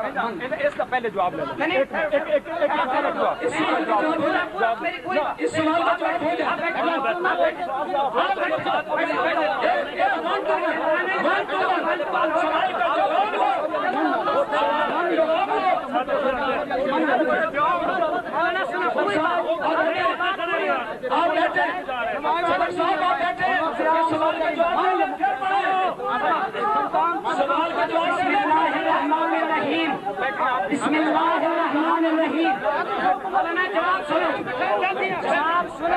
اس کا پہلے جواب لے لو. اس سوال کا جواب ہو جائے. آپ بیٹھے سوال کا جواب بسم اللہ الرحمن الرحیم.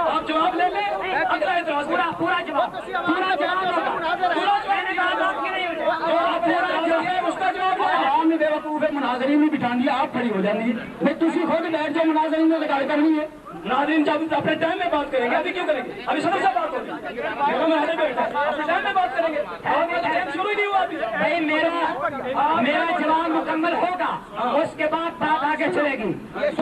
آپ جواب لے لیں. پورا جواب مناظرین میں بٹھا دیا. آپ کھڑی ہو جائیں گی. تھی خود بیٹھ جاؤ. مناظرین میں گل کرنی ہے. ناظرین جب اپنے ٹائم میں بات کریں گے. ابھی کیوں کریں گے؟ ابھی سب سے بات ہوگی. اپنے ٹائم میں بات کریں گے. شروع نہیں ہوا. بھائی میرا جواب مکمل ہوگا, اس کے بعد بات آگے چلے گی.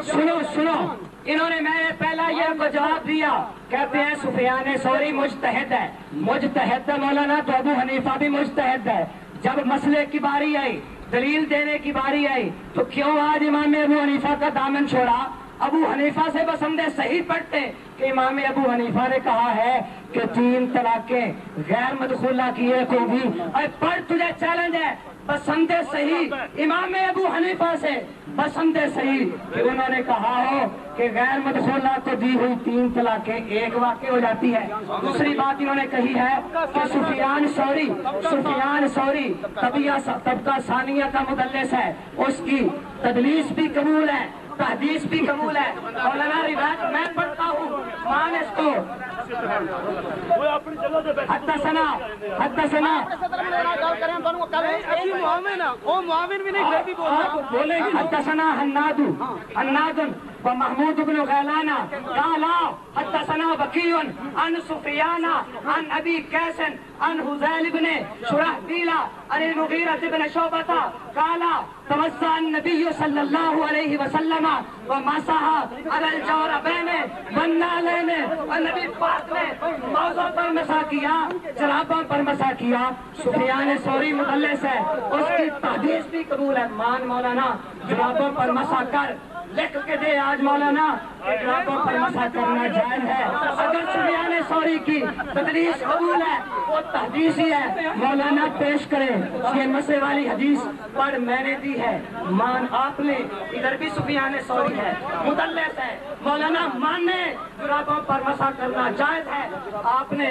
سنو انہوں نے میں پہلا یہ کو جواب دیا. کہتے ہیں سفیان ثوری مجتہد ہے. مجتہد مولانا تو ابو حنیفہ بھی مجتہد ہے. جب مسئلے کی باری آئی, دلیل دینے کی باری آئی, تو کیوں آج امام ابو حنیفہ کا دامن چھوڑا؟ ابو حنیفہ سے بسندے صحیح پڑھتے کہ امام ابو حنیفہ نے کہا ہے کہ 3 طلاقیں غیر مدخولہ کی ایک ہوگی. اور پڑھ, تجھے چیلنج ہے, بسندے صحیح امام ابو حنیفہ سے بسندے صحیح کہ انہوں نے کہا ہو کہ غیر مدخولہ کو دی ہوئی 3 طلاقیں ایک واقع ہو جاتی ہے. دوسری بات انہوں نے کہی ہے کہ سفیان ثوری طبقہ ثانیہ کا مدلس ہے. اس کی تدلیس بھی قبول ہے, تحدیث بھی قبول ہے. مولانا روایت میں پڑھتا ہوں, مان اس کو. حدثنا حدثنا حناد ومحمود بن غيلان قال حدثنا بكي عن سفيان عن ابي قيس عن هذيل بن شرحبيل عن المغيرة بن شعبة قال توضأ النبي صلى الله عليه وسلم ومسح على الجوربين والنعلين. النبی پاک نے موضوع پر مسح کیا, جرابوں پر مسح کیا. سفیان ثوری مدلس ہے, اس کی تحدیث بھی قبول ہے. مان مولانا جرابوں پر مسح کر لکھ کے دے آج مولانا کہ جرابوں پر مسح کرنا جائز ہے. اگر سفیان ثوری کی تدلیس قبول ہے, وہ تحدیث ہی ہے. مولانا پیش کرے یہ مسح والی حدیث پر میں نے دی ہے. مان آپ نے ادھر بھی سفیان ثوری ہے, مدلس ہے. مولانا ماننے جرابوں پر مسح کرنا جائز ہے. آپ نے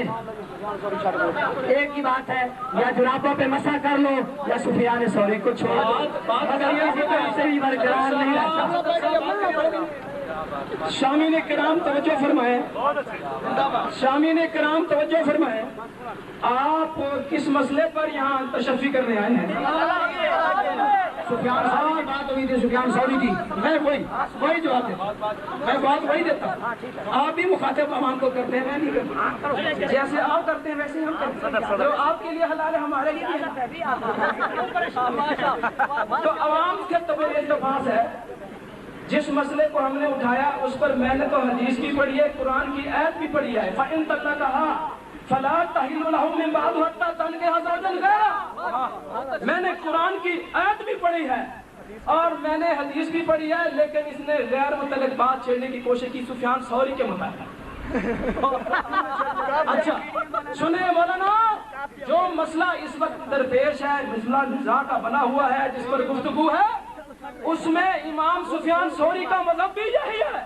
ایک ہی بات ہے, یا جرابوں پہ مسح کر لو یا سفیان ثوری کو چھوڑ دو. مگر یہ سے بھی برقرار نہیں رہتا. شامین کرام توجہ فرمائیں. آپ کس مسئلے پر یہاں تشفی کرنے آئے ہیں؟ سفیان ثوری کی بات ہوئی تھی, سفیان ثوری کی. میں وہی جواب دیتا, میں بات وہی دیتا. آپ بھی مخاطب عوام کو کرتے ہیں, میں نہیں کرتا. جیسے آپ کرتے ہیں ویسے ہم کرتے ہیں. جو آپ کے لیے حلال ہے ہمارے لیے بھی ہے. تو عوام کے اتفاق ہے. جس مسئلے کو ہم نے اٹھایا اس پر میں نے تو حدیث بھی پڑھی ہے, قرآن کی آیت بھی پڑھی ہے. فَإِن طَلَّقَهَا فَلَا تَحِلُّ لَهُ مِن بَعْدُ حَتَّىٰ تَنكِحَ زَوْجًا غَيْرَهُ. میں نے قرآن کی آیت بھی پڑھی ہے اور میں نے حدیث بھی پڑھی ہے, لیکن اس نے غیر متعلق بات چھیڑنے کی کوشش کی سفیان ثوری کے مطابق. اچھا سنیں مولانا, جو مسئلہ اس وقت درپیش ہے, مسئلہ نزاع کا بنا ہوا ہے, جس پر گفتگو ہے, اس میں امام سفیان ثوری کا مذہب بھی یہی ہے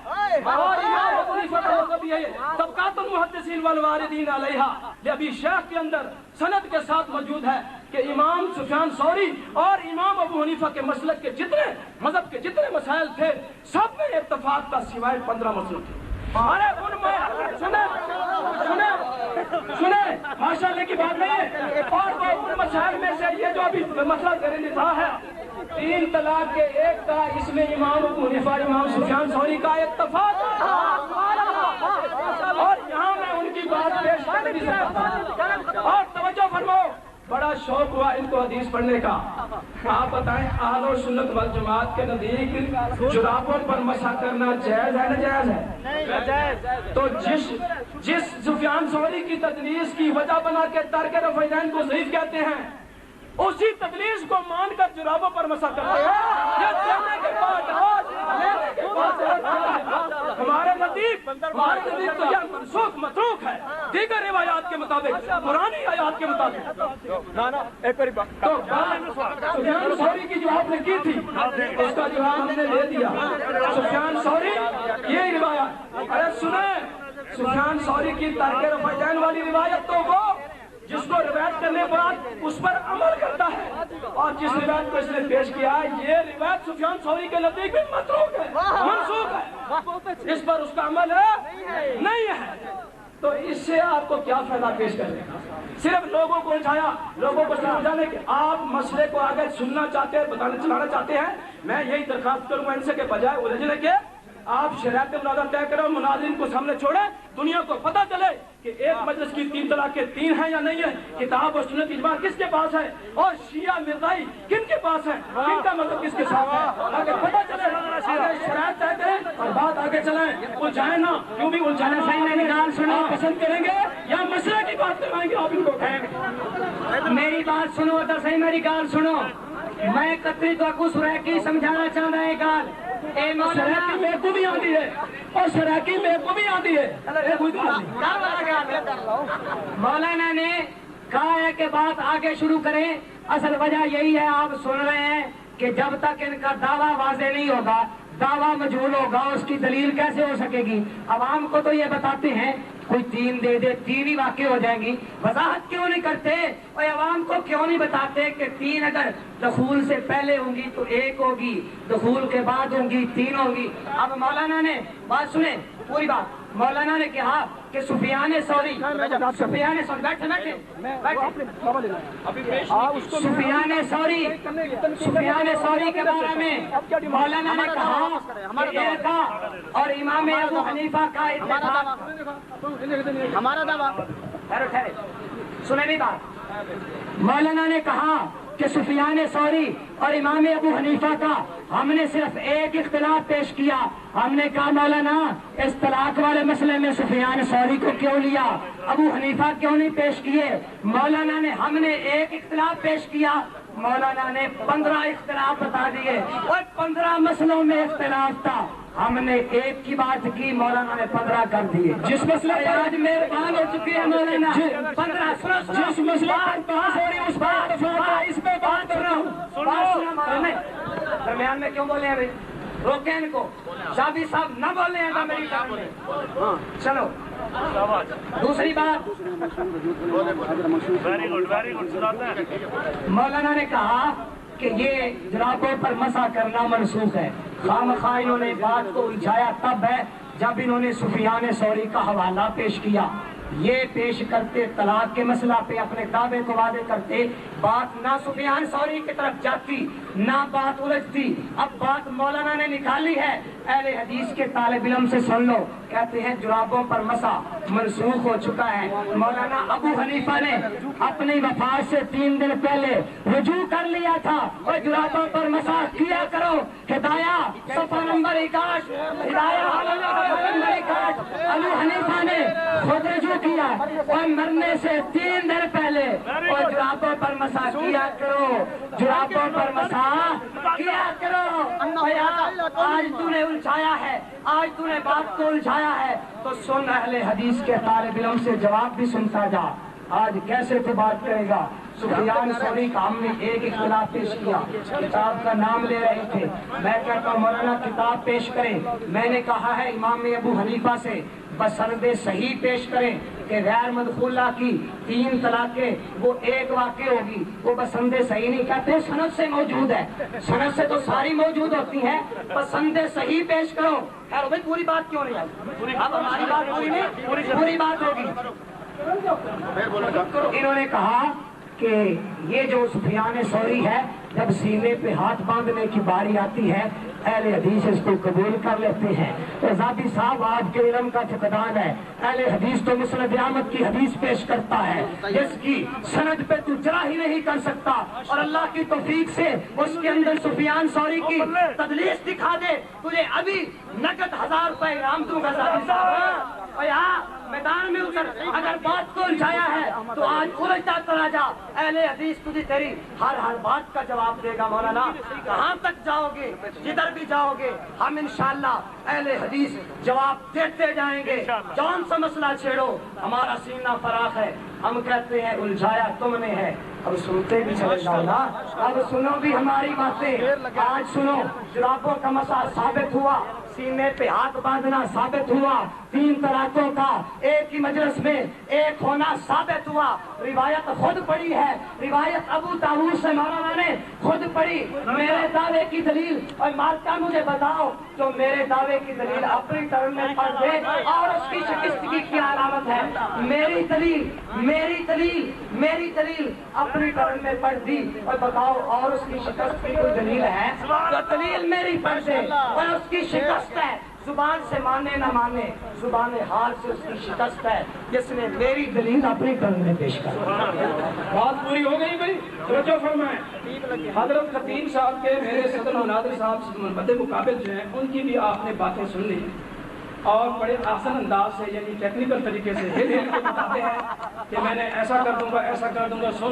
اور امام ابو حنیفہ کا مذہب بھی یہی ہے. طبقات المحدثین والواردین علیہا یہ ابھی شیخ کے اندر سند کے ساتھ موجود ہے کہ امام سفیان ثوری اور امام ابو حنیفہ کے مسلک کے جتنے مذہب کے جتنے مسائل تھے سب میں اتفاق کا سوائے 15 مسئلے تھے. ارے ان میں سنیں ماشاء اللہ کی بات نہیں ہے. اور وہ ان مسائل میں سے یہ جو ابھی مسئلہ زیر نظر ہے 3 طلاق کے ایک کا, اس میں امام ابو حنیفہ امام سفیان ثوری کا اتفاق ہے. اور یہاں میں ان کی بات پیش کر نہیں سکتا. اور توجہ فرماؤ, بڑا شوق ہوا ان کو حدیث پڑھنے کا. آپ بتائیں اہل سنت والجماعت کے نزدیک جرابوں پر مسح کرنا جائز ہے نہ جائز ہے؟ تو جس سفیان ثوری کی تدلیس کی وجہ بنا کے ترک رفعین کو ضعیف کہتے ہیں, اسی تدلیس کو مان کر جرابوں پر مسح کرتے ہیں. یہ ہمارے نزدیک تو یہ منسوخ متروک ہے دیگر روایات کے مطابق، پرانی آیات کے مطابق۔ تو سفیان ثوری کی جو آپ نے کی تھی اس کا جواب ہم نے لے دیا۔ سفیان ثوری یہ روایت، ارے سنیں، سفیان ثوری کی ترک رفعین والی روایت تو وہ جس کو روایت کرنے کے بعد اس پر عمل کرتا ہے، اور جس روایت کو اس نے پیش کیا ہے یہ روایت سفیان ثوری کے نزدیک بھی متروک ہے، منسوخ ہے، اس پر اس کا عمل ہے نہیں ہے۔ تو اس سے آپ کو کیا فائدہ پیش کرنے کا؟ صرف لوگوں کو الجھایا، لوگوں کو سمجھانے کہ آپ مسئلے کو آگے سننا چاہتے ہیں، بتانا چلانا چاہتے ہیں۔ میں یہی درخواست کروں گا ان سے کہ بجائے الجھنے کے آپ شرائط مناظرہ طے کریں، مناظرین کو سامنے چھوڑیں، دنیا کو پتہ چلے کہ ایک مجلس کی 3 طلاق کے 3 ہیں یا نہیں ہے، کتاب اور سنت اجماع کس کے پاس ہے، اور شیعہ مرزائی کن کے پاس ہے، کن کا مذہب کس کے ساتھ ہے، اگر پتہ چلے آگے شرائط طے کریں اور بات آگے چلائیں، الجھائیں نہ، کیوں بھی الجھانا صحیح میری گال سنو پسند کریں گے یا مسئلہ کی بات کروائیں گے آپ ان کو کہیں گے؟ میری بات سنو تو صحیح میری گال سنو، میں قطری تو اکو سریکی سمجھانا چاہتا ہے گال اے سریکی میرے کو بھی آتی ہے اور سریکی میرے کو بھی آتی ہے۔ مولانا نے کہا ہے کہ بات آگے شروع کریں، اصل وجہ یہی ہے آپ سن رہے ہیں کہ جب تک ان کا دعویٰ واضح نہیں ہوگا، دعویٰ مجہول ہوگا، اس کی دلیل کیسے ہو سکے گی؟ عوام کو تو یہ بتاتے ہیں کوئی 3 دے دے 3 ہی واقع ہو جائیں گی، وضاحت کیوں نہیں کرتے اور عوام کو کیوں نہیں بتاتے کہ 3 اگر دخول سے پہلے ہوں گی تو 1 ہوگی، دخول کے بعد ہوں گی 3 ہوگی۔ اب مولانا نے بات سنیں پوری بات، مولانا نے کہا کہ سفیان ثوری کے بارے میں مولانا نے کہا کہ اور امام ابو حنیفہ کا ہمارا دعویٰ سنیں بھی بات، مولانا نے کہا کہ سفیان ثوری اور امام ابو حنیفہ کا ہم نے صرف ایک اختلاف پیش کیا۔ ہم نے کہا مولانا اس طلاق والے مسئلے میں سفیان ثوری کو کیوں لیا، ابو حنیفہ کیوں نہیں پیش کیے؟ مولانا نے ہم نے ایک اختلاف پیش کیا، مولانا نے 15 اختلاف بتا دیے اور 15 مسئلوں میں اختلاف تھا، ہم نے ایک کی بات کی، مولانا نے 15 کر دیے۔ جس مسئلہ پر آج مہربان ہو چکے ہیں مولانا 15 جس مسئلہ پر بحث ہو رہی ہے اس بات اس پہ بات کر رہا ہوں۔ درمیان میں کیوں بولے ہیں بھائی؟ روکیں ان کو، شابی صاحب نہ بولے ہیں نا میری ٹائم میں۔ چلو دوسری بات، مولانا نے کہا کہ یہ جرابوں پر مسح کرنا منسوخ ہے، خواہ انہوں نے بات کو الجھایا تب ہے جب انہوں نے سفیان ثوری کا حوالہ پیش کیا۔ یہ پیش کرتے طلاق کے مسئلہ پہ اپنے دعوے کو واضح کرتے، بات نہ سفیان ثوری کی طرف جاتی نہ بات الجھتی۔ اب بات مولانا نے نکالی ہے، اہل حدیث کے طالب علم سے سن لو، کہتے ہیں جرابوں پر مسح منسوخ ہو چکا ہے۔ مولانا ابو حنیفہ نے اپنی وفات سے 3 دن پہلے رجوع کر لیا تھا اور جرابوں پر مسح کیا کرو، ہدایہ صفحہ نمبر 61، ہدایہ ابو حنیفہ نے خود رجوع کیا اور مرنے سے 3 دن پہلے، اور جرابوں پر مسح کیا کرو، جرابوں پر مسح کیا کرو۔ آج تو نے الجھایا ہے، آج تو نے بات کو الجھایا ہے تو سن اہل حدیث کے طالب علم سے جواب بھی سنتا جا، آج کیسے تو بات کرے گا۔ سفیان ثوری کا ہم نے ایک اختلاف پیش کیا، کتاب کا نام لے رہے تھے، میں کہتا ہوں مولانا کتاب پیش کریں، میں نے کہا ہے امام ابو حنیفہ سے بسند صحیح پیش کریں کہ غیر مدخولہ کی 3 طلاقیں وہ 1 واقع ہوگی، وہ بسند صحیح نہیں کہتے، سند سے موجود ہے، سند سے تو ساری موجود ہوتی ہیں، بسند صحیح پیش کرو۔ خیر بھائی پوری بات کیوں نہیں آئی؟ اب ہماری بات پوری نہیں، پوری بات ہوگی۔ انہوں نے کہا کہ یہ جو سفیان ثوری ہے جب سینے پہ ہاتھ باندھنے کی باری آتی ہے اہل حدیث اس کو قبول کر لیتے ہیں۔ تو ذاتی صاحب آپ کے علم کا فقدان ہے، اہل حدیث تو مسند احمد کی حدیث پیش کرتا ہے جس کی سند پہ تو جرح ہی نہیں کر سکتا، اور اللہ کی توفیق سے اس کے اندر سفیان ثوری کی تدلیس دکھا دے، تجھے ابھی نقد 1000 روپے انعام دوں گا ذاتی صاحب۔ اور یہاں میدان میں اتر، اگر بات کو الجھایا ہے تو آج الجھتا چلا جا، اہل حدیث تجھے تیری ہر بات کا جواب دے گا مولانا۔ کہاں تک جاؤ گے، جدھر بھی جاؤ گے ہم انشاءاللہ اہل حدیث جواب دیتے جائیں گے۔ جون سا مسئلہ چھیڑو، ہمارا سینہ فراخ ہے، ہم کہتے ہیں الجھایا تم نے ہے، اب سنتے بھی چلے جاؤ نا، اب سنو بھی ہماری باتیں۔ آج سنو، جرابوں کا مسئلہ ثابت ہوا، سینے پہ ہاتھ باندھنا ثابت ہوا، 3 طلاقوں کا ایک ہی مجلس میں ایک ہونا ثابت ہوا۔ روایت خود پڑھی ہے، روایت ابو داؤد سے مولانا نے خود پڑھی۔ میرے دعوے کی دلیل، اور مالکہ مجھے بتاؤ جو میرے دعوے کی دلیل اپنی ٹرم میں پڑھ دے اور اس کی شکستگی کی علامت ہے۔ میری دلیل اپنی ٹرم میں پڑھ دی اور بتاؤ اور اس کی شکست کی کوئی دلیل ہے؟ تو دلیل میری پڑھ دے اور اس کی شکست ہے، زبان سے مانے نہ مانے، زبان حال سے اس کی شکست ہے، جس نے میری دلیل اپنی ٹرم میں پیش کر دی۔ بات پوری ہو گئی بھائی، توجہ فرمائیں۔ حضرت خطیب صاحب کے میرے صدر مناظر صاحب سے مد مقابل جو ہیں ان کی بھی آپ نے باتیں سن لی اور بڑے آسان انداز سے، یعنی ٹیکنیکل طریقے سے ہل ہل کے بتاتے ہیں کہ میں نے ایسا کر دوں گا، ایسا کر دوں گا، سن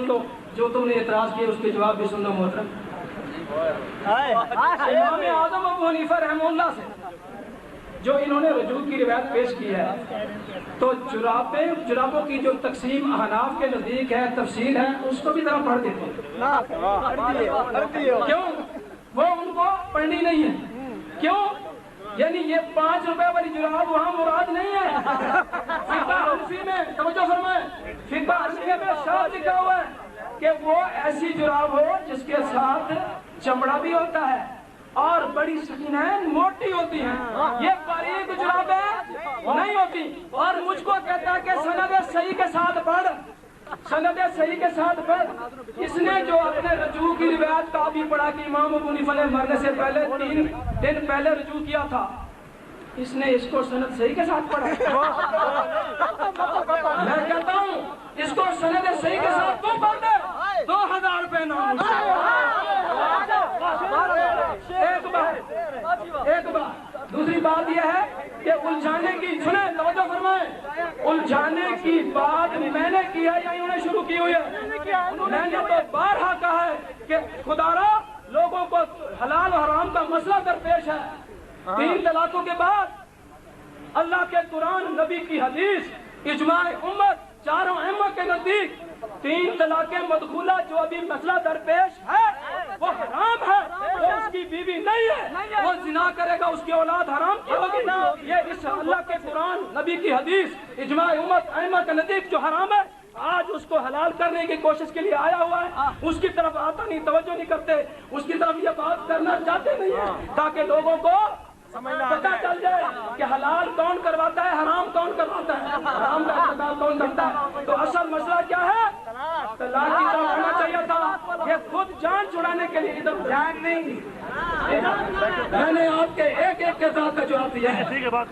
لو جو تم نے اعتراض کیے اس کے جواب بھی سن لو محترم۔ امام اعظم ابو حنیفہ رحمہ اللہ سے جو انہوں نے رجوع کی روایت پیش کی ہے، تو جرابوں کی جو تقسیم احناف کے نزدیک ہے، تفصیل ہے، اس کو بھی ذرا پڑھ دیتے ہیں۔ کیوں؟ وہ ان کو پڑھنی نہیں ہے، کیوں؟ یعنی یہ 5 روپے والی جراب وہاں مراد نہیں ہے۔ فقہ حنفی میں توجہ فرمائیں، فقہ حنفی میں شرط لکھا ہوا ہے کہ وہ ایسی جراب ہو جس کے ساتھ چمڑا بھی ہوتا ہے اور بڑی سکینین موٹی ہوتی ہیں، یہ باریک جرابیں نہیں ہوتی۔ اور مجھ کو کہتا ہے کہ سند صحیح کے ساتھ پڑھ، سند صحیح کے ساتھ پڑھ۔ اس نے جو اپنے رجوع کی روایت کا بھی پڑھا کہ امام ابو حنیفہ نے مرنے سے پہلے 3 دن پہلے رجوع کیا تھا، اس نے اس کو سند صحیح کے ساتھ پڑھا۔ میں کہتا ہوں اس کو سند صحیح کے ساتھ تو پڑھ دے، 2000 روپے نام۔ ایک بات، دوسری بات یہ ہے کہ الجھانے کی، سنیں توجہ فرمائیں، الجھانے کی بات میں نے کی ہے یا انہوں نے شروع کی ہوئی ہے؟ میں نے تو بارہا کہا ہے کہ خدا را لوگوں کو حلال و حرام کا مسئلہ درپیش ہے۔ 3 طلاقوں کے بعد اللہ کے قرآن، نبی کی حدیث، اجماع امت، چاروں ائمہ کے نزدیک 3 طلاقیں مدخولہ جو ابھی مسئلہ درپیش ہے وہ حرام ہے، وہ اس کی بیوی نہیں ہے، وہ زنا کرے گا اس کی اولاد حرام کی ہوگی۔ یہ اس اللہ کے قرآن، نبی کی حدیث، اجماع امت، ائمہ کے نزدیک جو حرام ہے، آج اس کو حلال کرنے کی کوشش کے لیے آیا ہوا ہے، اس کی طرف آتا نہیں، توجہ نہیں کرتے، اس کی طرف یہ بات کرنا چاہتے نہیں ہیں تاکہ لوگوں کو پتہ چل جائے کہ حلال کون کرواتا ہے، حرام کون کرواتا ہے، حرام کا ارتکاب کون کرتا ہے۔ تو اصل مسئلہ کیا ہے؟ طلاق کی طرف ہونا چاہیے تھا، یہ خود جان چھڑانے کے لیے ادھر جان نہیں۔ میں نے آپ کے ایک کے ساتھ کا جواب دیا ہے،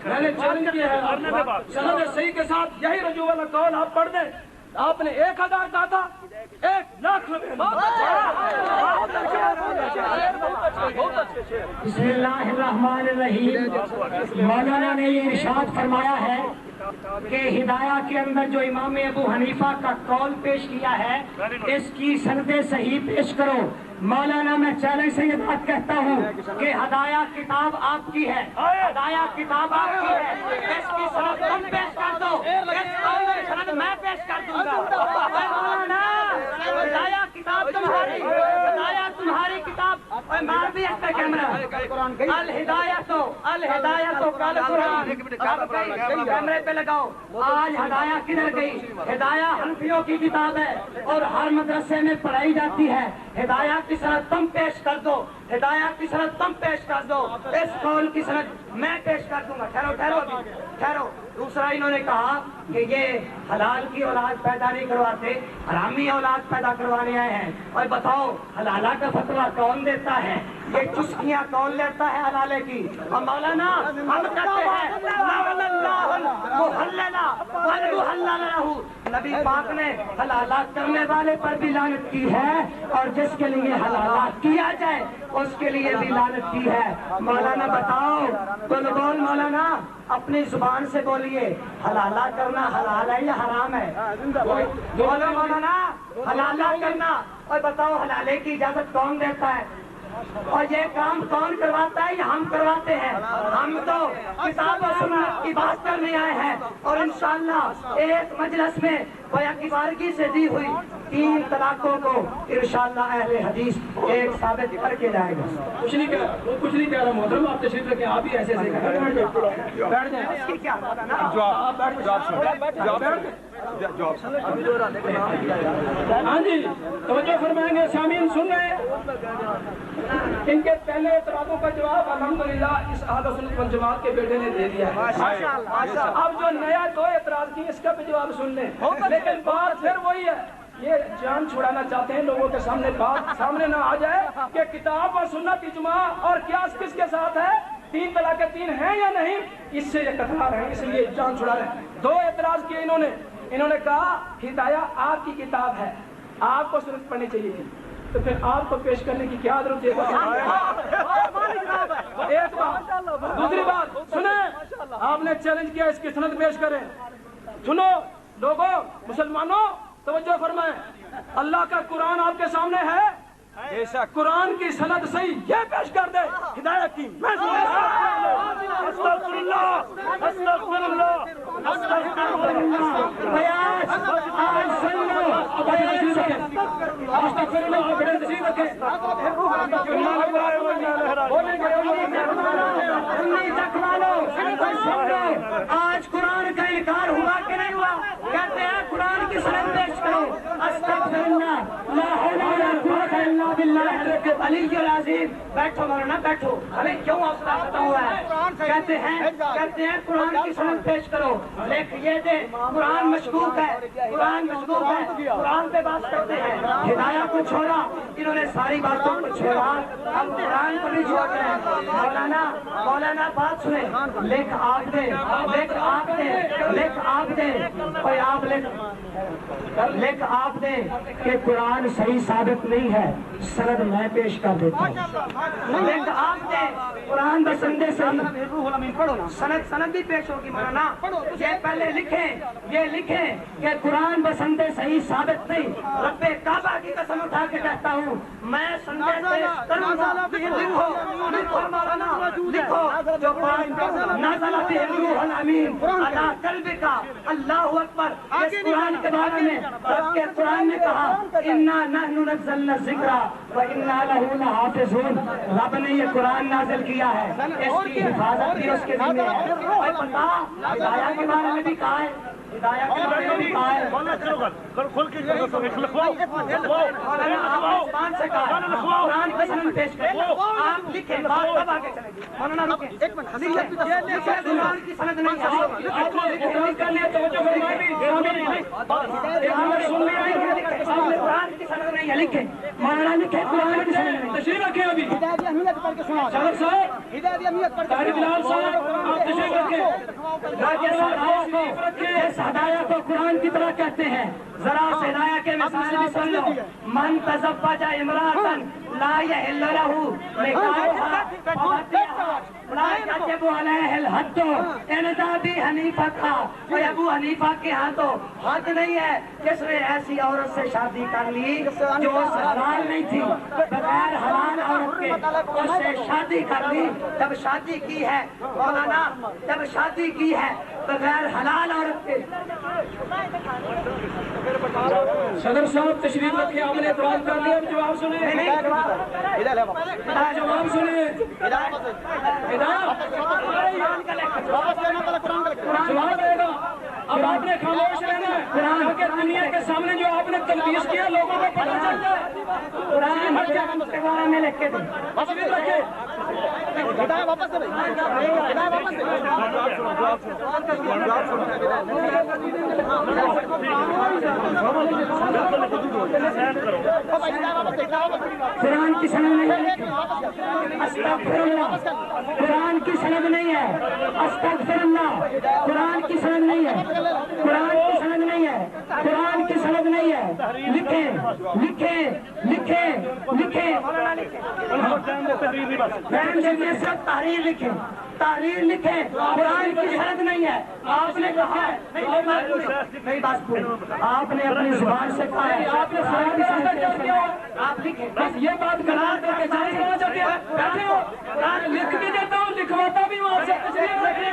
میں نے چیلنج کیا ہے، سند صحیح کے ساتھ یہی رجوع والا قول آپ پڑھ دیں۔ آپ نے 1000 کہا تھا، 1,00,000 روپے۔ بسم اللہ الرحمن الرحیم۔ مولانا نے یہ ارشاد فرمایا ہے کہ ہدایہ کے اندر جو امام ابو حنیفہ کا قول پیش کیا ہے اس کی سند صحیح پیش کرو۔ مولانا میں چیلنج سے یہ بات کہتا ہوں کہ ہدایہ کتاب آپ کی ہے، ہدایہ کتاب آپ کی ہے، اس کی سند تم پیش کر دو، اس قول کی سند میں پیش کر دوں گا۔ مولانا ہدایہ کتاب تمہاری، ہدایہ تمہاری کتاب، اور مار بھی اس پہ کیمرہ، الہدایہ تو کل قرآن کیمرے پہ لگاؤ۔ آج ہدایہ کدھر گئی؟ ہدایہ حنفیوں کی کتاب ہے اور ہر مدرسے میں پڑھائی جاتی ہے، ہدایہ کی سند تم پیش کر دو، ہدایہ کی سند تم پیش کر دو، اس قول کی سند میں پیش کر دوں گا۔ ٹھہرو۔ دوسرا انہوں نے کہا کہ یہ حلال کی اولاد پیدا نہیں کرواتے، حرامی اولاد پیدا کروانے آئے ہیں۔ اور بتاؤ حلالہ کا فتویٰ کون دیتا ہے؟ یہ چسکیاں کون لیتا ہے حلالے کی؟ اور مولانا ہم کہتے ہیں نبی پاک نے حلالہ کرنے والے پر بھی لعنت کی ہے، اور جس کے لیے حلالہ کیا جائے اس کے لیے بھی لعنت کی ہے۔ مولانا بتاؤ، بول مولانا، اپنی زبان سے بولیے، حلالہ کرنا حلال ہے یا حرام ہے؟ بولو مولانا، حلالہ کرنا، اور بتاؤ حلالے کی اجازت کون دیتا ہے؟ اور یہ کام کون کرواتا ہے یا ہم کرواتے ہیں؟ ہم تو کتاب و سنت کی بات کرنے آئے ہیں، اور انشاءاللہ ایک مجلس میں گویا کی بارگی سے دی ہوئی 3 طلاقوں کو انشاءاللہ اہل حدیث ایک ثابت کر کے جائے گا۔ کچھ نہیں کہہ رہا محترم، آپ تشریف رکھیں، آپ ہی ایسے بیٹھ جائیں۔ اس کی کیا بات ہے نا؟ ہاں جی، توجہ فرمائیں گے، سامعین سن رہے ہیں؟ ان کے پہلے اعتراضوں کا جواب الحمدللہ اس اہل سنت والجماعت کے بیٹے نے دے دیا ہے۔ اب جو نیا 2 اعتراض کی، اس کا بھی جواب سن لیں، لیکن بات پھر وہی ہے، یہ جان چھڑانا چاہتے ہیں لوگوں کے سامنے، بات سامنے نہ آ جائے کہ کتاب اور سنت اجماع اور قیاس کس کے ساتھ ہے، 3 طلاق 3 ہیں یا نہیں، اس سے یہ کترا رہے ہیں، اس لیے جان چھڑا رہے ہیں۔ 2 اعتراض کیے انہوں نے کہا ہدایہ آپ کی کتاب ہے، آپ کو سنت پڑھنی چاہیے تھی، تو پھر آپ کو پیش کرنے کی کیا ضرورت ہے؟ ایک بات، دوسری بات سنیں، آپ نے چیلنج کیا اس کی سند پیش کریں۔ سنو لوگوں، مسلمانوں، توجہ فرمائیں، اللہ کا قرآن آپ کے سامنے ہے، قرآن کی سند صحیح یہ پیش کر دے ہدایت کی۔ میں آج قرآن کا انکار ہوا کہ نہیں ہوا؟ کہتے ہیں قرآن کی سند پیش کرو، استغفراللہ، لا حول ولا قوت الا باللہ العلی العظیم۔ بیٹھو مولانا بیٹھو، ہمیں کیوں حوصلہ ختم ہوا ہے؟ کہتے ہیں قرآن کی سند پیش کرو، لیکن یہ دے قرآن مشکوک ہے، قرآن مشکوک ہے، قرآن پہ بات کرتے ہیں، ہدایت کو چھوڑا، انہوں نے ساری باتوں کو چھوڑا، اب قرآن کو بھی چھوڑ رہے ہیں۔ مولانا بات سنیں، لکھ آپ دے کہ قرآن صحیح ثابت نہیں ہے، سند میں پیش کر دیتا ہوں۔ لکھ آپ دے قرآن بسندے سے سند بھی پیش ہوگی مولانا، یہ پہلے لکھیں کہ قرآن بسندے صحیح ثابت نہیں، رب کعبہ کی قسم اٹھا کے کہتا ہوں میں سندے پیش کروں گا۔ لکھو مولانا، لکھو جو نازل بہ الروح الامین علی قلبک، اللہ اکبر۔ اس قرآن کے بارے میں رب کے قرآن نے کہا انا نحن نزلنا الذکر وانا لہ لحافظون، رب نے یہ قرآن نازل کیا ہے، اس کی حفاظت بھی اس کے ذمہ ہے۔ اور پتا ہدایت کے بارے میں بھی کہا ہے، ہدایت کے بارے میں بھی کہا ہے، زبان سے کہا ہے قرآن کی سند پیش کریں، آپ لکھیں، بات تب آگے چلے گی۔ مولانا رکیں، قرآن کی سند نہیں ہے، قرآن کی سند نہیں ہے، لکھیں مولانا، لکھیں قرآن کی سند نہیں۔ تشریف رکھیں، ابھی شاہد صاحب، طاہر بلال صاحب، آپ تشریف رکھیں۔ اس ہدایت کو قرآن کی طرح کہتے ہیں، ذرا سے ہدایت کے مثال بھی سن لو۔ من تزوج امرأة لا يحل له نکاحها لا يجب عليه الحد عند ابی حنیفہ کا، اور ابو حنیفہ کے ہاں تو حد نہیں ہے جس نے ایسی عورت سے شادی کر لی جو اس حلال نہیں تھی، بغیر حلال عورت کے اس سے شادی کر لی۔ جب شادی کی ہے مولانا، جب شادی کی ہے بغیر حلال عورت کے۔ صدر صاحب تشریف رکھیں، آپ نے اعتراض کر لیا، اب جواب سنیں، جواب سنیں، جواب دے گا۔ اب آپ نے خاموش رہنا ہے، قرآن کے دنیا کے سامنے جو آپ نے تلبیس کیا لوگوں کو پتہ چلتا ہے۔ قرآن کے بارے میں لکھ کے دیں، تشریف رکھیں۔ قرآن کی سند نہیں ہے، استغفراللہ قرآن کی سند نہیں ہے، استغفراللہ قرآن کی سند نہیں ہے، قرآن کی سند نہیں ہے، قرآن کی سند نہیں ہے، لکھیں لکھیں لکھیں لکھیں سب تحریر لکھیں، تحریر لکھیں، قرآن کی سند نہیں ہے۔ آپ نے کہا ہے، نہیں بات پوری، آپ نے اپنی زبان سے کہا ہے، آپ نے قرآن کی سند کیا، آپ لکھیں، بس یہ بات کرنا کر کے جان کرنا چاہتے ہیں، بیٹھے ہو، قرآن لکھ بھی دیتا ہوں، لکھواتا بھی ہوں آپ سے، کچھ نہیں لکھے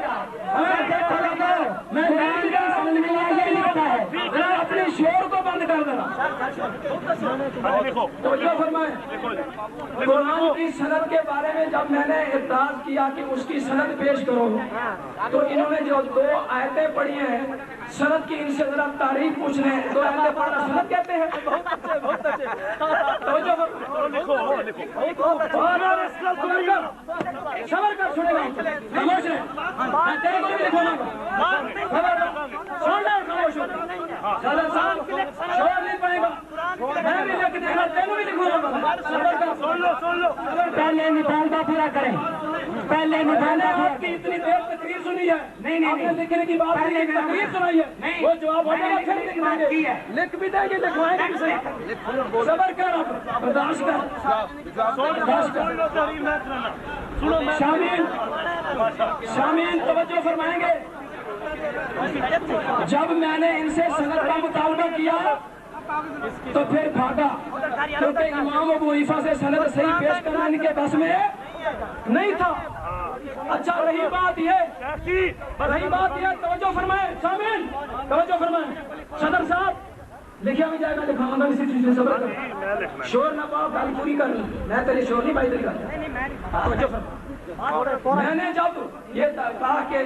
گا، ہمیں دیکھا لگا، میں قرآن کی سند نہیں ہے، یہ لکھتا ہے، ذرا اپنے شور کو بند کر دینا۔ توجہ فرمائیں، قرآن کی سند کے بارے میں جب میں نے اعتراض کیا کہ اس کی سند پیش کرو تو انہوں نے جو 2 آیتیں پڑھی ہیں سند کی، ان سے ذرا تعریف پوچھنے، 2 آیتیں پڑھنا سند کہتے ہیں؟ توجہ صبر کر، سنے گا خاموش رہے، میں تیرے کو بھی لکھوانا گا، سن لے خاموش ہو، شور نہیں پڑے گا، میں بھی لکھ دے گا، تیرے بھی لکھوانا گا، صبر کر، سن لو، پہلے مطالبہ پورا کریں، پہلے مطالبہ آپ کی اتنی دیر تقریر سنی ہے، نہیں آپ نے لکھنے کی بات نہیں ہے، تقریر سنائی ہے، وہ جواب ہوگا پھر لکھوائیں گے، لکھ بھی دیں گے، لکھوائیں گے، صبر کر، برداشت کر، شامل توجہ فرمائیں گے۔ جب میں نے ان سے سند کا مطالبہ کیا تو پھر بھاگا، کیونکہ امام ابو حنیفہ سے سند صحیح پیش کرنا ان کے بس میں نہیں تھا۔ اچھا رہی بات یہ توجہ فرمائیں، شامل توجہ فرمائیں، صدر صاحب لکھا بھی جائے گا، لکھاؤں گا اسی چیز سے، صبر کر، شور نہ پاؤ، گل پوری کر لوں، میں تیری شور نہیں پائی، تیری گل توجہ فرمائیں۔ میں نے جب یہ کہا کہ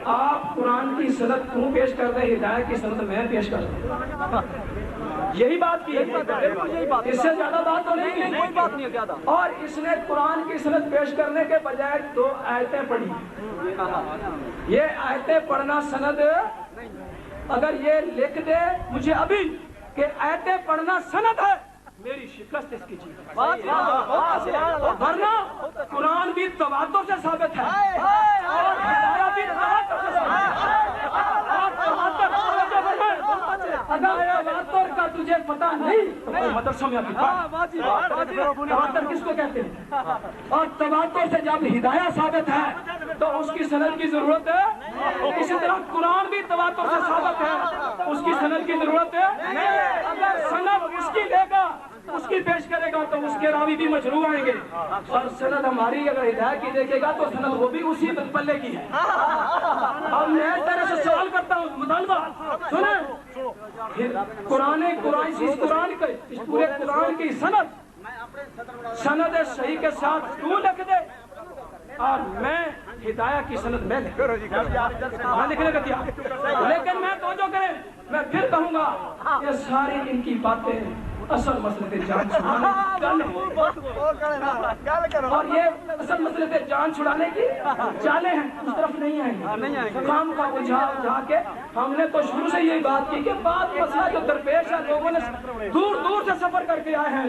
آپ قرآن کی سند کیوں پیش کر رہے، ہدایت کی سند میں پیش کر رہا ہوں، یہی بات کی، اس سے زیادہ بات تو نہیں، کوئی بات نہیں کیا تھا، اور اس نے قرآن کی سند پیش کرنے کے بجائے 2 آیتیں پڑھی، یہ آیتیں پڑھنا سند، اگر یہ لکھ دے مجھے ابھی کہ آیتیں پڑھنا سند ہے، میری شکست اس کی چیز، ورنہ قرآن بھی تواتر سے ثابت ہے اور ہدایت بھی تواتر سے ثابت ہے، اگر تواتر کا تجھے پتہ نہیں تو مدرسوں میں تواتر کس کو کہتے ہیں، اور تواتر سے جب ہدایت ثابت ہے تو اس کی سند کی ضرورت ہے، اسی طرح قرآن بھی تواتر سے ثابت ہے، اس کی سند کی ضرورت ہے، اگر سند اس کی لے گا، اس کی پیش کرے گا تو اس کے راوی بھی مجروح آئیں گے، اور سند ہماری اگر ہدایت کی دیکھے گا تو سند وہ بھی اسی پلے کی ہے۔ اب میں اس طرح سے سوال کرتا ہوں، مطالبہ سنیں، قرآن کا اس پورے قرآن کی سند صحیح کے ساتھ تو لکھ دے، اور میں ہدایت کی سند میں لکھنے کا دیا، لیکن میں توجہ کریں، میں پھر کہوں گا یہ ساری ان کی باتیں اصل مسئلے پہ جان چھڑانے اور یہ اصل مسئلے پہ جان چھڑانے کی چالیں ہیں، اس طرف نہیں آئیں گے، کام کا اجھا کے ہم نے تو شروع سے یہی بات کی کہ بات مسئلہ جو درپیش ہے، لوگوں نے دور دور سے سفر کر کے آئے ہیں،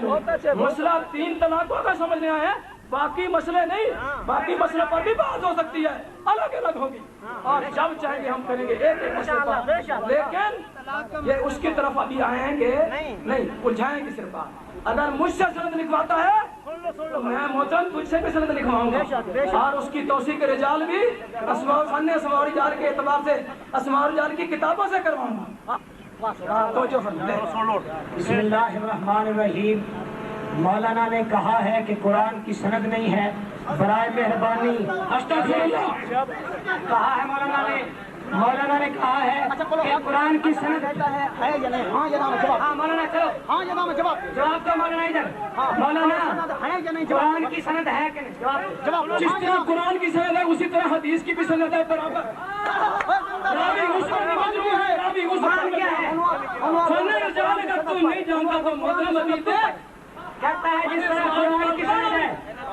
مسئلہ 3 طلاقوں کا سمجھنے آئے ہیں، باقی مسئلے نہیں، باقی مسئلے پر بھی بات ہو سکتی ہے، الگ الگ ہوگی، اور جب چاہیں گے ہم کریں گے ایک مسئلے پر، لیکن یہ اس کی طرف ابھی آئیں گے نہیں، الجھائیں گے صرف بات۔ اگر مجھ سے سند لکھواتا ہے تو میں محترم تجھ سے بھی سند لکھواؤں گا، اور اس کی توثیق رجال بھی فن اسماء الرجال کے اعتبار سے اسماء الرجال کی کتابوں سے کرواؤں گا۔ بسم اللہ الرحمن الرحیم۔ مولانا نے کہا ہے کہ قرآن کی سند نہیں ہے، برائے مہربانی کہا ہے مولانا نے کہا ہے کہ قرآن کی سند ہے یا نہیں؟ ہاں یا نہ جواب، ہاں مولانا چلو، ہاں یا نہ جواب تو مولانا ادھر، مولانا ہے یا نہیں؟ قرآن کی سند ہے کہ نہیں؟ جواب، جس طرح قرآن کی سند ہے اسی طرح حدیث کی بھی سند ہے برابر، راوی غسل مجروح ہے، راوی غسل کیا ہے؟ فن رجال اگر تو نہیں جانتا تو محترم ابھی دیکھ کہتا ہے جس طرح قرآن کی سند ہے،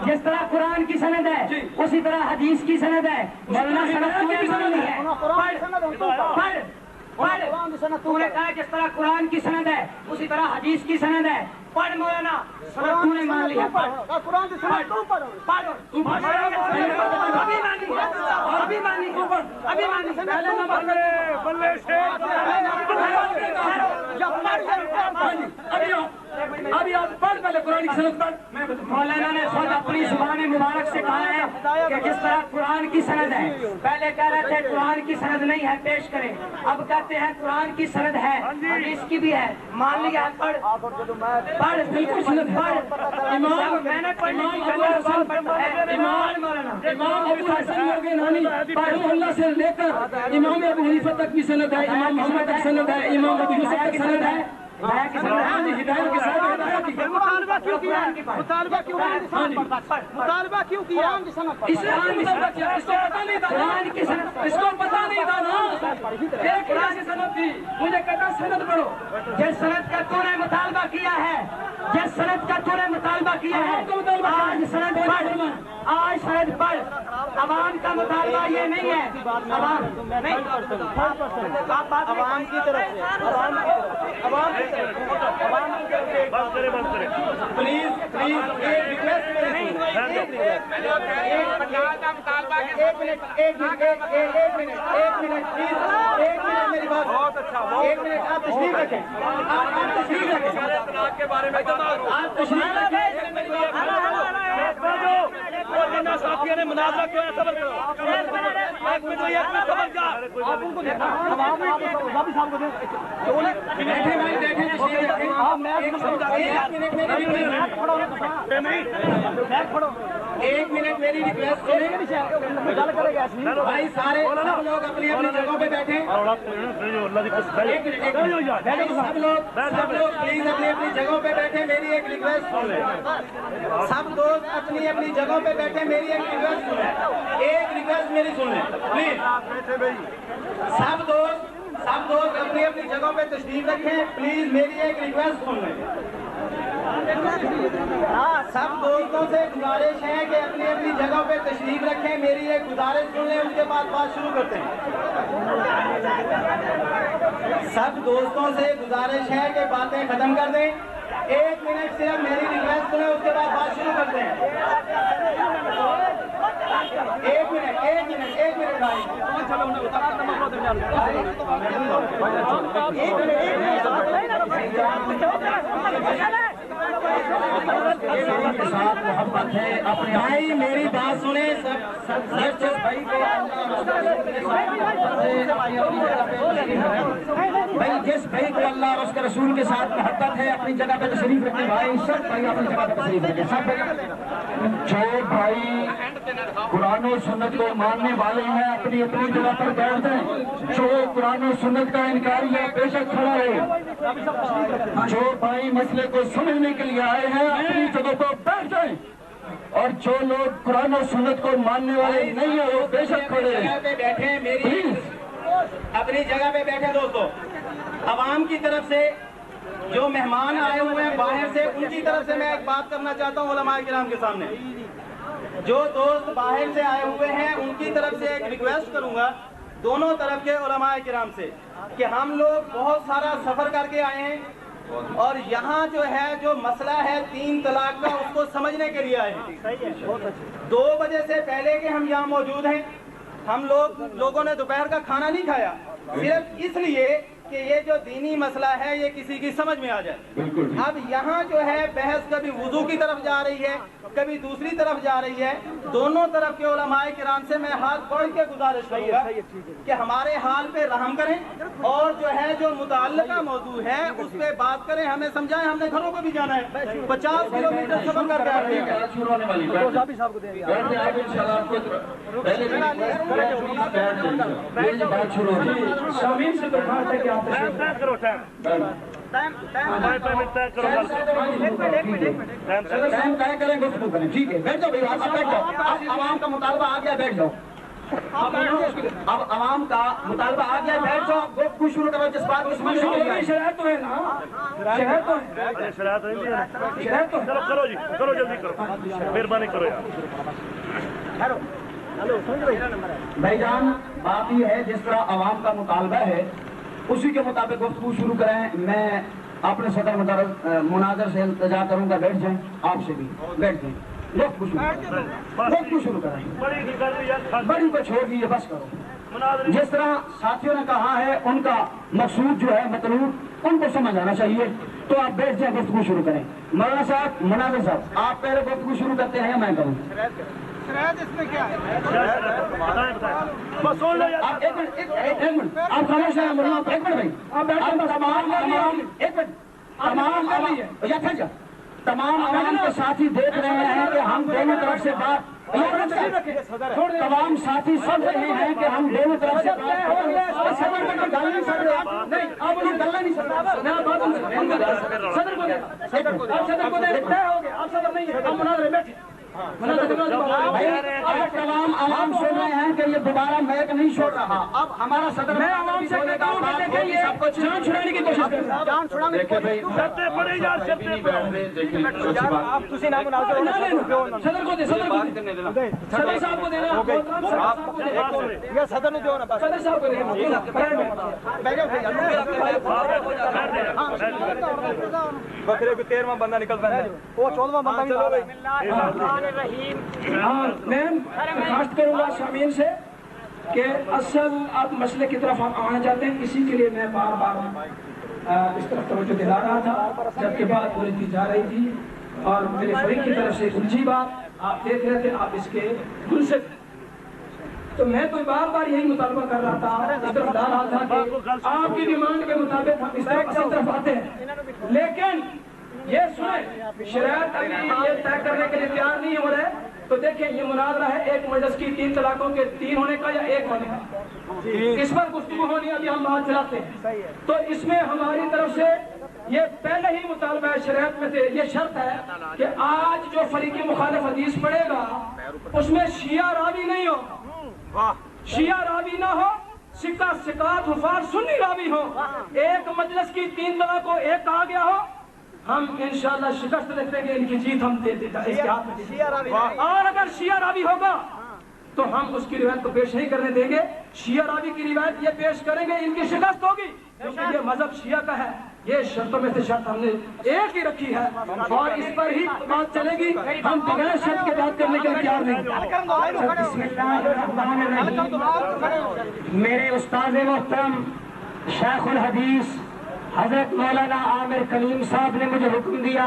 جس طرح قرآن کی سند ہے اسی طرح حدیث کی سند ہے، مولانا سند کی بھی سند ہے، تو نے کہا جس طرح قرآن کی سند ہے اسی طرح حدیث کی سند ہے. پڑھ مولانا تو نے مان لیا. قرآن کی سند تو پڑھو. ابھی آپ پڑھ پہلے قرآن کی سند پڑھ. مولانا نے خود اپنی زبان مبارک سے کہا ہے کہ جس طرح قرآن کی سند ہے. پہلے کہہ رہے تھے قرآن کی سند نہیں ہے پیش کریں, اب کہتے ہیں قرآن کی سند ہے حدیث کی بھی ہے. مان لیا پڑھ بالکل سند پڑھ. امام میں نے امام ابو حسن نانی رحمہ اللہ سے لے کر امام ابو حنیفہ تک کی سند ہے, امام محمد تک سند ہے, امام ابو یوسف تک سند ہے. ہدایت کے ساتھ مطالبہ کیوں کیا؟ مطالبہ کیوں کیا؟ مطالبہ کیوں کیا؟ اس کو پتا نہیں تھا, اس کو پتا نہیں تھا نا. ایک ایسی سند تھی, مجھے کہتا سند پڑھو. جس سند کا تو نے مطالبہ کیا ہے, جس سند کا تو نے مطالبہ کیا ہے, آج سند پڑھ, آج سند پڑھ. عوام کا مطالبہ یہ نہیں ہے, عوام کی طرف سے عوام پلیز ایک ریکویسٹ میری بات. بہت اچھا, ایک منٹ آپ تشریف رکھیں, آپ تشریف رکھیں کے بارے میں آپ تشریف رکھیں. ساتھیوں نے مناظرہ کیا ہے, صبر کرو. ایک منٹ میری ریکویسٹ بھائی, سارے سب لوگ اپنی اپنی جگہوں پہ بیٹھے. سب لوگ پلیز اپنی اپنی جگہوں پہ بیٹھے. میری ایک ریکویسٹ سن لیں, سب دوست اپنی اپنی جگہوں پہ بیٹھے. میری ایک ریکویسٹ سن لیں, ایک ریکویسٹ میری سن لیں پلیز. سب دوست اپنی اپنی جگہوں پہ تشریف رکھیں پلیز. میری ایک ریکویسٹ سن لیں. سب دوستوں سے گزارش ہے کہ اپنی اپنی جگہوں پہ تشریف رکھیں. میری ایک گزارش سن لیں, اس کے بعد بات شروع کرتے ہیں. سب دوستوں سے گزارش ہے کہ باتیں ختم کر دیں. ایک منٹ صرف میری ریکویسٹ سنیں, اس کے بعد بات شروع کرتے ہیں. ایک منٹ بھائی. محبت ہے اپنے بھائی, میری بات سنیں. بھائی جس بھائی کو اللہ اور اس کے رسول کے ساتھ محبت ہے اپنی جگہ پہ تشریف رکھیں. بھائی سب بھائی اپنی جگہ پہ تشریف رکھیں. سب جو بھائی قرآن و سنت کو ماننے والے ہیں اپنی اپنی جگہ پر بیٹھ جائیں. جو قرآن و سنت کا انکاری ہے بے شک کھڑا ہے. جو بھائی مسئلے کو سمجھنے کے لیے آئے ہیں اپنی جگہ پر بیٹھ جائیں, اور جو لوگ قرآن و سنت کو ماننے والے نہیں ہیں وہ بے شک کھڑے ہیں. اپنی جگہ پہ بیٹھے دوستو. عوام کی طرف سے جو مہمان آئے ہوئے ہیں باہر سے, ان کی طرف سے میں ایک بات کرنا چاہتا ہوں علماء کرام کے سامنے. جو دوست باہر سے آئے ہوئے ہیں ان کی طرف سے ایک ریکویسٹ کروں گا دونوں طرف کے علماء کرام سے کہ ہم لوگ بہت سارا سفر کر کے آئے ہیں, اور یہاں جو ہے جو مسئلہ ہے 3 طلاق کا اس کو سمجھنے کے لیے آئے ہیں. 2 بجے سے پہلے کے ہم یہاں موجود ہیں. ہم لوگوں نے دوپہر کا کھانا نہیں کھایا, صرف اس لیے کہ یہ جو دینی مسئلہ ہے یہ کسی کی سمجھ میں آ جائے. اب یہاں جو ہے بحث کبھی وضو کی طرف جا رہی ہے, کبھی دوسری طرف جا رہی ہے. دونوں طرف کے علماء کرام سے میں ہاتھ بڑھ کے گزارش کروں گا کہ ہمارے حال پہ رحم کریں, اور جو ہے جو متعلقہ موضوع ہے اس پہ بات کریں. ہمیں سمجھائیں, ہم نے گھروں کو بھی جانا ہے. 50 کلومیٹر سفر کر کے آتے ہیں. ٹھیک ہے, بیٹھ جاؤ بھائی, آپ بیٹھ جاؤ. اب عوام کا مطالبہ آ گیا, بیٹھ جاؤ. اب عوام کا مطالبہ آ گیا, بیٹھ جاؤ. گفتگو شروع کرو جس بات کو سمجھ میں شرائط تو ہے نا, شرائط تو کرو جی, کرو جلدی کرو, مہربانی کرو یار. بھائی جان, بات یہ ہے جس طرح عوام کا مطالبہ ہے اسی کے مطابق گفتگو شروع کریں. میں اپنے صدر مناظر سے التجا کروں گا بیٹھ جائیں, آپ سے بھی بیٹھ جائیں, گفتگو شروع کریں. بڑی کو چھوڑ دیجیے, بس کرو. جس طرح ساتھیوں نے کہا ہے ان کا مقصود جو ہے مطلوب ان کو سمجھ آنا چاہیے, تو آپ بیٹھ جائیں, گفتگو شروع کریں. مولانا صاحب, مناظر صاحب, آپ پہلے گفتگو شروع کرتے ہیں یا میں کروں؟ اس میں کیا ہے؟ ایک منٹ آپ خاموش ہیں. ایک منٹ بھائی, تمام عوام کے ساتھی دیکھ رہے ہیں کہ ہم دونوں طرف سے بات, تمام ساتھی سن رہے ہیں کہ ہم دونوں طرف سے بات. صدر کو گل نہیں کر رہے, نہیں آپ انہیں گل نہیں کر رہے. صدر کو طے ہو گیا, آپ صدر نہیں ہے, آپ مناظر بیٹھے. تمام عوام سن رہے ہیں کہ یہ دوبارہ میک نہیں چھوڑ رہا. اب ہمارا صدر, میں عوام سے کہتا ہوں سب کو جان چھڑانے کی کوشش کر رہا ہے. جان چھڑانے کی کوشش آپ تسی نہ مناظر صدر کو دے, صدر صاحب کو دینا, صدر نے دو نا, صدر صاحب کو دینا. بکرے کو 13واں بندہ نکل پہ ہے, وہ 14واں بندہ نکل. میں درخواست کروں گا شامین سے کہ اصل آپ مسئلے کی طرف ہم آنا چاہتے ہیں, اسی کے لیے میں بار بار اس طرف توجہ دلا رہا تھا, جبکہ بات بولتی جا رہی تھی اور میرے فریق کی طرف سے الجھی بات آپ دیکھ رہے تھے, آپ اس کے منصف. تو میں تو بار بار یہی مطالبہ کر رہا تھا, اس طرف ڈال رہا تھا کہ آپ کی ڈیمانڈ کے مطابق ہم اس طرف آتے ہیں. لیکن یہ سنیں, شرائط ابھی یہ طے کرنے کے لیے تیار نہیں ہو رہے. تو دیکھیں یہ مناظرہ ہے ایک مجلس کی 3 طلاقوں کے 3 ہونے کا یا 1 ہونے کا, اس پر گفتگو ہونی ابھی ہم بات چلاتے ہیں. تو اس میں ہماری طرف سے یہ پہلے ہی مطالبہ ہے, شریعت میں سے یہ شرط ہے کہ آج جو فریق مخالف حدیث پڑھے گا اس میں شیعہ راوی نہیں ہو, شیعہ راوی نہ ہو, سکہ سکات حفاظ سنی راوی ہو. ایک مجلس کی 3 طلاقوں ایک کہا گیا ہو, ہم انشاءاللہ شکست دیکھتے کہ ان کی جیت ہم دے دیتا ہے. اور اگر شیعہ راوی ہوگا تو ہم اس کی روایت کو پیش نہیں کرنے دیں گے. شیعہ راوی کی روایت یہ پیش کریں گے, ان کی شکست ہوگی, کیونکہ یہ مذہب شیعہ کا ہے. یہ شرطوں میں سے شرط ہم نے ایک ہی رکھی ہے اور اس پر ہی بات چلے گی. ہم بغیر شرط کے بات کرنے کے تیار نہیں. بسم اللہ الرحمن الرحیم. میرے استاد محترم شیخ الحدیث حضرت مولانا عامر کلیم صاحب نے مجھے حکم دیا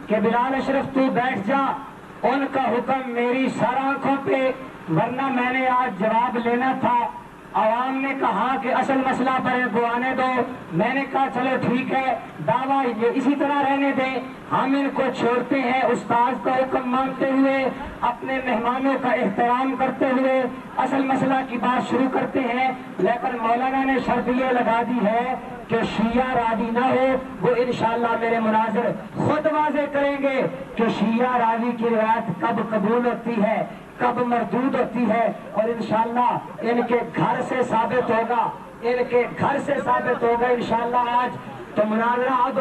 کہ بلال اشرف تو بیٹھ جا. ان کا حکم میری سر آنکھوں پہ, ورنہ میں نے آج جواب لینا تھا. عوام نے کہا کہ اصل مسئلہ پر ان کو آنے دو. میں نے کہا چلو ٹھیک ہے, دعویٰ یہ اسی طرح رہنے دیں, ہم ان کو چھوڑتے ہیں. استاد کا حکم مانتے ہوئے, اپنے مہمانوں کا احترام کرتے ہوئے اصل مسئلہ کی بات شروع کرتے ہیں. لیکن مولانا نے شرط یہ لگا دی ہے کہ شیعہ راوی نہ ہو. وہ انشاءاللہ میرے مناظر خود واضح کریں گے کہ شیعہ راوی کی روایت کب قبول ہوتی ہے, کب مردود ہوتی ہے. اور انشاءاللہ ان کے گھر سے ثابت ہوگا, ان کے گھر سے ثابت ہوگا انشاءاللہ آج. تو مناظرہ اب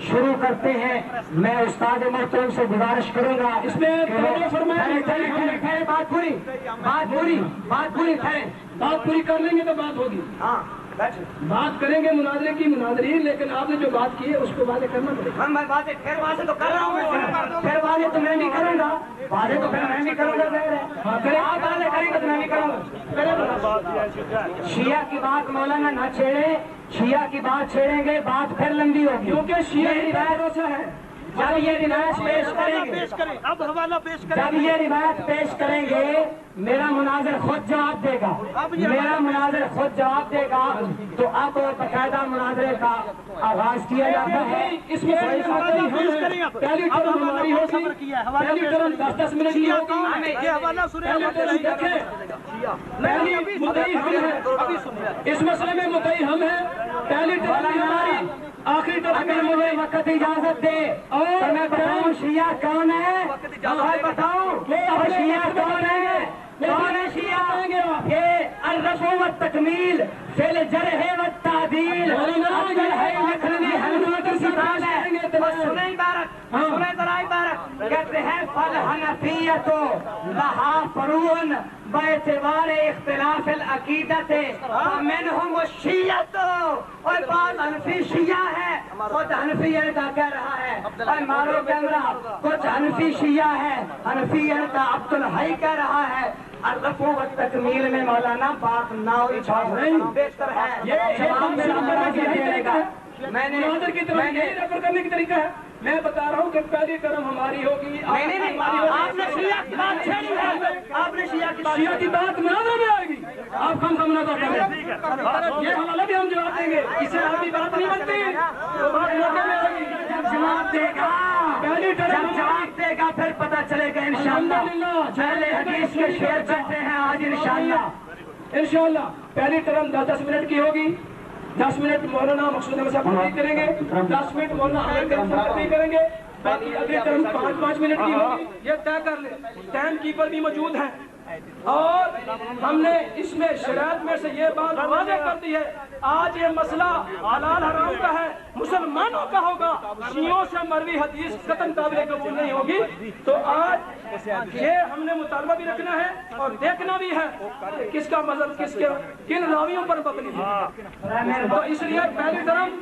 شروع کرتے ہیں. میں استاد محترم سے گزارش کروں گا, اس میں بات پوری کر لیں گے تو بات ہوگی. بات کریں گے مناظرے کی مناظرین, لیکن آپ نے جو بات کی ہے اس کو واضح کرنا پڑے گا. میں باتیں پھر واضح تو کر رہا ہوں, پھر واضح تو میں نہیں کروں گا, واضح تو پھر میں نہیں کروں گا. آپ واضح کریں گے تو میں نہیں کروں گا. شیعہ کی بات مولانا نہ چھیڑے, شیعہ کی بات چھیڑیں گے بات پھر لمبی ہوگی, کیونکہ شیعہ روایت ہے. جب یہ روایت پیش کریں گے, اب حوالہ پیش کریں, جب یہ روایت پیش کریں گے میرا مناظر خود جواب دے گا, میرا مناظر خود جواب دے گا. تو اب باقاعدہ مناظرے کا آغاز کیا جاتا ہے. اس میں پہلی ٹرم ہماری ہوگی, پہلی ٹرم 10 منٹ کی ہوگی. یہ حوالہ سنیں, پہلی مدعی ہم ہیں, اس مسئلے میں مدعی ہم ہیں. پہلی ٹرم ہماری, آخری ٹرم میں مجھے وقت اجازت دے اور میں بتاؤں شیعہ کون ہے, اور بتاؤں شیعہ کون ہے, کون ہے شیعہ. یہ الرفع والتکمیل فی الجرح والتعدیل سنیں بارک سنیں ذرا عبارت کہتے ہیں فالحنفیت لہا فروع باعتبار اختلاف العقیدت ومنہم الشیعۃ اور بعض حنفی شیعہ ہے خود حنفی کا کہہ رہا ہے اور مارو کیمرہ کچھ حنفی شیعہ ہے حنفی کا عبد الحی کہہ رہا ہے الرفع والتکمیل میں مولانا بات نہ بہتر ہے میں نے ریفر کرنے کی طریقہ ہے میں بتا رہا ہوں کہ پہلی ٹرم ہماری ہوگی آپ نے شیعہ کی بات چھیڑی ہے آپ نے شیعہ کی بات مناظرہ میں آئے گی آپ کم مناظرہ کریں یہ حوالہ بھی ہم جواب دیں گے اس سے آپ کی بات نہیں بنتی تو بات موقع میں آئے گی جواب دے گا پہلی ٹرم جواب دے گا پھر پتہ چلے گا انشاءاللہ پہلے حدیث کے شعر چلتے ہیں آج انشاءاللہ پہلی ٹرم 10 منٹ کی ہوگی 10 منٹ مولانا مقصود احمد صاحب تقریر کریں گے 10 منٹ مولانا عامر کریم صاحب تقریر کریں گے باقی اگلی ٹرم 5 منٹ کی ہوگی یہ طے کر لیں ٹائم کیپر بھی موجود ہیں اور ہم نے اس میں شرائط میں سے یہ بات واضح کر دی ہے آج یہ مسئلہ حلال حرام کا ہے مسلمانوں کا ہوگا شیعوں سے مروی حدیث قطعاً قابل قبول نہیں ہوگی تو آج یہ ہم نے مطالبہ بھی رکھنا ہے اور دیکھنا بھی ہے کہ کس کا مذہب کس کے کن راویوں پر مبنی ہے تو اس لیے پہلی ٹرم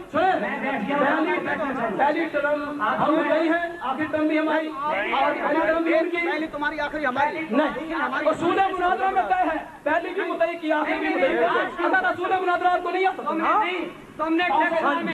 پہلی ٹرم ہم گئی ہے آخری ٹرم بھی ہماری اور پہلی ٹرم بھی ان کی تمہاری آخری ہماری نہیں اصول مناظرہ میں طے ہے پہلی بھی مدعی کی آخری بھی مدعی اگر اصول مناظرات کو نہیں تم نے